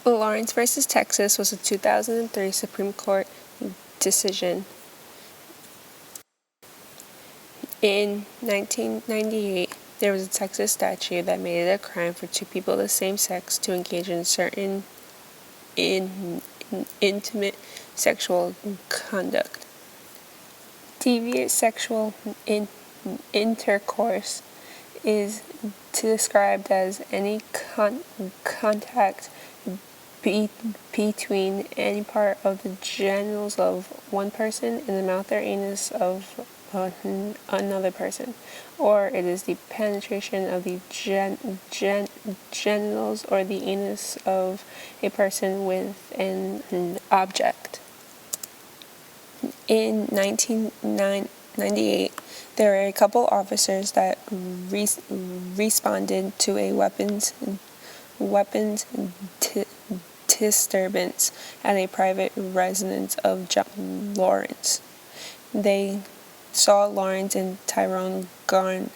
Lawrence versus Texas was a 2003 Supreme Court decision. In 1998, there was a Texas statute that made it a crime for two people of the same sex to engage in certain intimate sexual conduct. Deviant sexual intercourse is described as any contact between any part of the genitals of one person in the mouth or anus of another person, or it is the penetration of the genitals or the anus of a person with an object. In 1998, there were a couple officers that responded to a weapons disturbance at a private residence of John Lawrence. They saw Lawrence and Tyrone Garner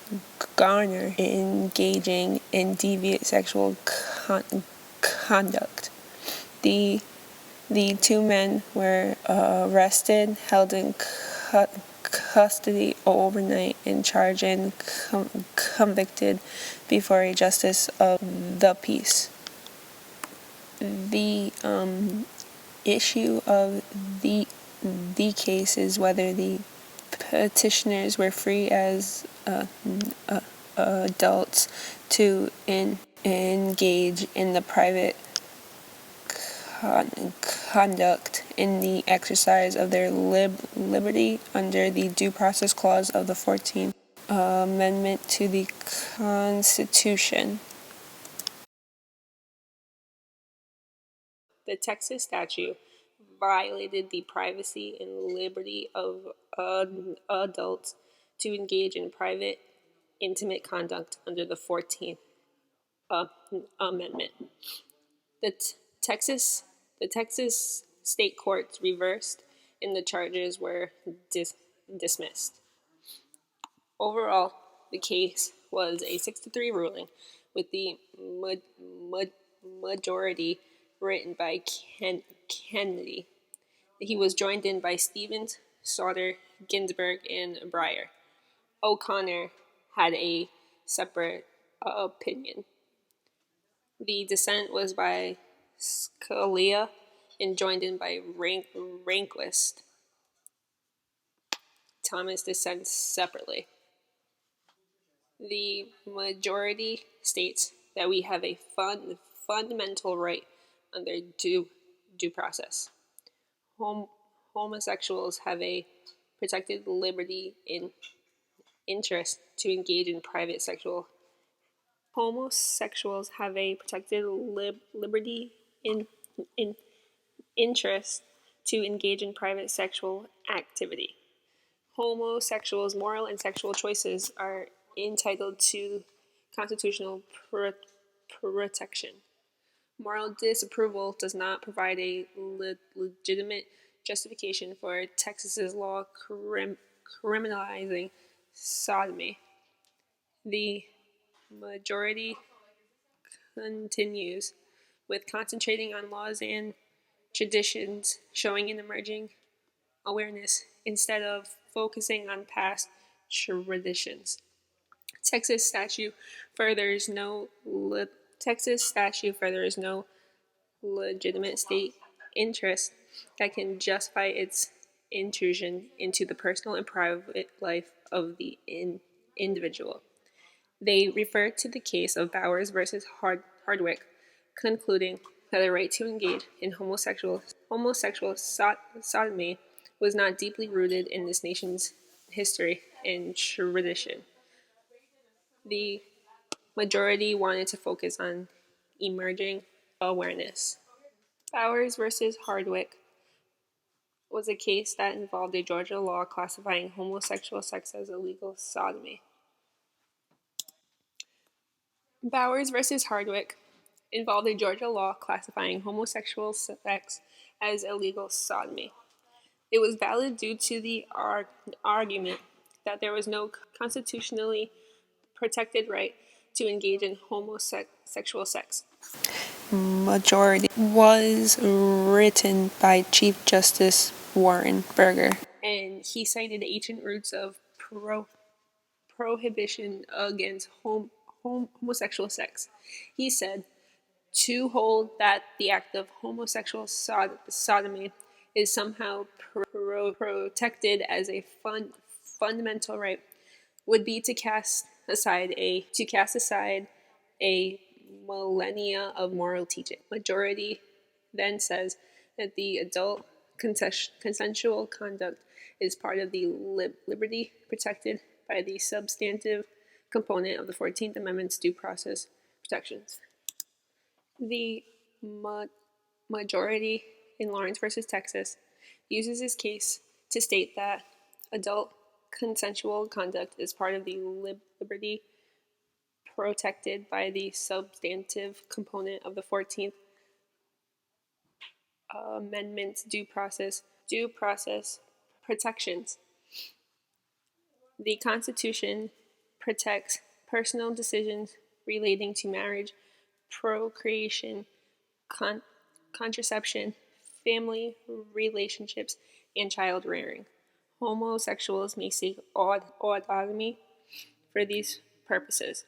engaging in deviant sexual conduct. The two men were arrested, held in custody overnight, and charged and convicted before a justice of the peace. The issue of the case is whether the petitioners were free as adults to engage in the private conduct in the exercise of their liberty under the Due Process Clause of the 14th Amendment to the Constitution. The Texas statute violated the privacy and liberty of adults to engage in private, intimate conduct under the 14th Amendment. The Texas state courts reversed and the charges were dismissed. Overall, the case was a 6-3 ruling with the majority written by Kennedy. He was joined in by Stevens, Sauter, Ginsburg, and Breyer. O'Connor had a separate opinion. The dissent was by Scalia and joined in by Rehnquist. Thomas dissents separately. The majority states that we have a fundamental right under due process. Homosexuals have a protected liberty in interest to engage in private sexual. Homosexuals have a protected liberty in interest to engage in private sexual activity. Homosexuals' moral and sexual choices are entitled to constitutional protection. Moral disapproval does not provide a legitimate justification for Texas's law criminalizing sodomy. The majority continues with concentrating on laws and traditions showing an emerging awareness instead of focusing on past traditions. Texas statute furthers no legitimate state interest that can justify its intrusion into the personal and private life of the individual. They refer to the case of Bowers versus Hardwick, concluding that the right to engage in homosexual sodomy was not deeply rooted in this nation's history and tradition. The majority wanted to focus on emerging awareness. Bowers versus Hardwick was a case that involved a Georgia law classifying homosexual sex as illegal sodomy. Bowers versus Hardwick involved a Georgia law classifying homosexual sex as illegal sodomy. It was valid due to the argument that there was no constitutionally protected right to engage in homosexual sex. majority was written by Chief Justice Warren Burger, and he cited ancient roots of prohibition against homosexual sex. He said, to hold that the act of homosexual sodomy is somehow protected as a fundamental right would be to cast aside a millennia of moral teaching. Majority then says that the adult consensual conduct is part of the liberty protected by the substantive component of the 14th Amendment's due process protections. The majority in Lawrence versus Texas uses this case to state that adult consensual conduct is part of the liberty protected by the substantive component of the 14th Amendment's due process protections. The Constitution protects personal decisions relating to marriage, procreation, contraception, family relationships, and child rearing. Homosexuals may seek autonomy for these purposes.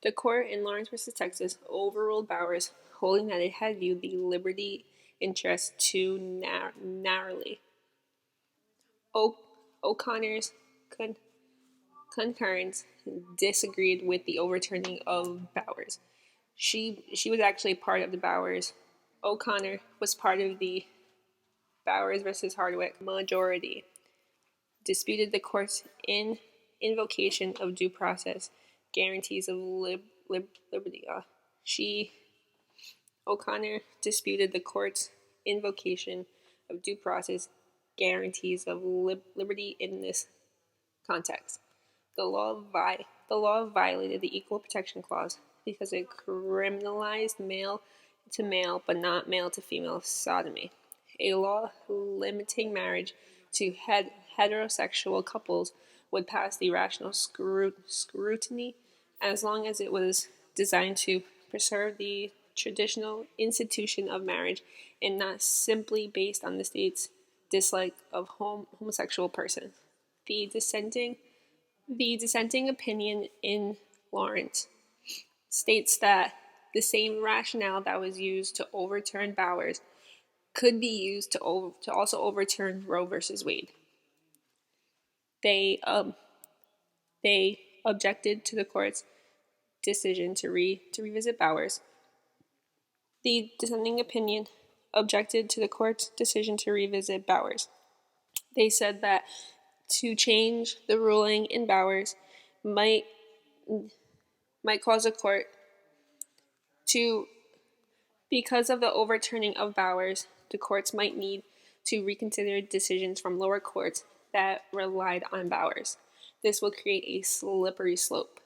The court in Lawrence v. Texas overruled Bowers, holding that it had viewed the liberty interest too narrowly. O'Connor's concurrence disagreed with the overturning of Bowers. She was actually part of the Bowers. O'Connor was part of the Bowers versus Hardwick majority. Disputed the court's invocation of due process guarantees of liberty. O'Connor disputed the court's invocation of due process guarantees of liberty in this context. The law violated the Equal Protection Clause because it criminalized male to male but not male to female sodomy. A law limiting marriage to heterosexual couples would pass the rational scrutiny as long as it was designed to preserve the traditional institution of marriage and not simply based on the state's dislike of homosexual persons. The dissenting opinion in Lawrence states that the same rationale that was used to overturn Bowers could be used to also overturn Roe versus Wade. They objected to the court's decision to revisit Bowers. The dissenting opinion objected to the court's decision to revisit Bowers. They said that to change the ruling in Bowers might cause a court to, because of the overturning of Bowers, the courts might need to reconsider decisions from lower courts that relied on Bowers. This will create a slippery slope.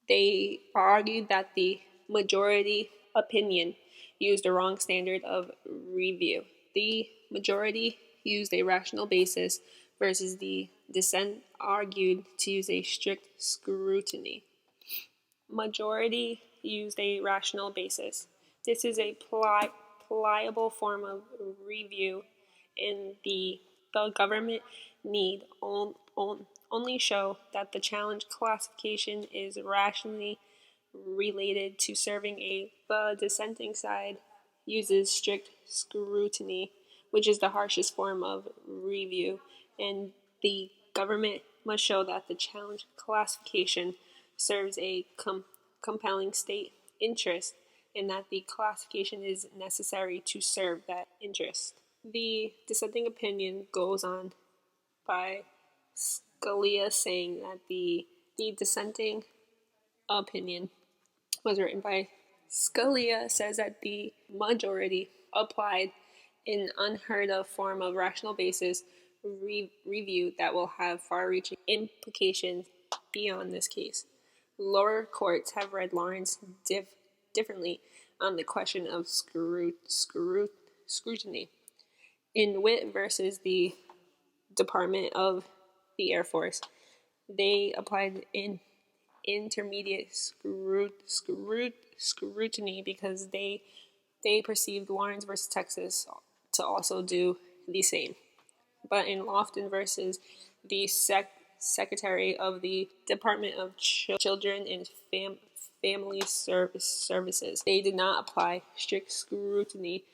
They argued that the majority opinion used a wrong standard of review. The majority used a rational basis versus the dissent argued to use a strict scrutiny. Majority used a rational basis. This is a pliable form of review, and the government need only show that the challenge classification is rationally related to serving the dissenting side uses strict scrutiny, which is the harshest form of review, and the government must show that the challenge classification serves a compelling state interest and that the classification is necessary to serve that interest. The dissenting opinion goes on by Scalia saying that the dissenting opinion was written by Scalia says that the majority applied an unheard of form of rational basis review that will have far-reaching implications beyond this case. Lower courts have read Lawrence differently on the question of scrutiny. In Witt versus the Department of the Air Force, they applied an intermediate scrutiny because they perceived Lawrence versus Texas to also do the same. But in Lofton versus the Secretary of the Department of Children and Family Services, they did not apply strict scrutiny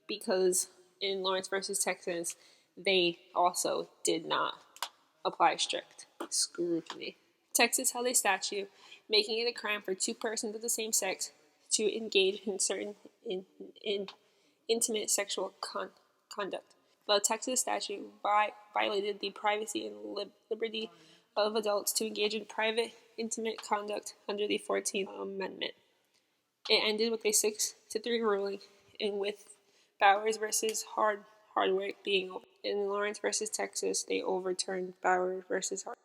because in Lawrence versus Texas, they also did not apply strict scrutiny. Texas held a statute making it a crime for two persons of the same sex to engage in certain intimate sexual conduct. The Texas statute violated the privacy and liberty of adults to engage in private, intimate conduct under the 14th Amendment. It ended with a 6-3 ruling, and with Bowers versus Hardwick being over. In Lawrence versus Texas, they overturned Bowers versus Hardwick.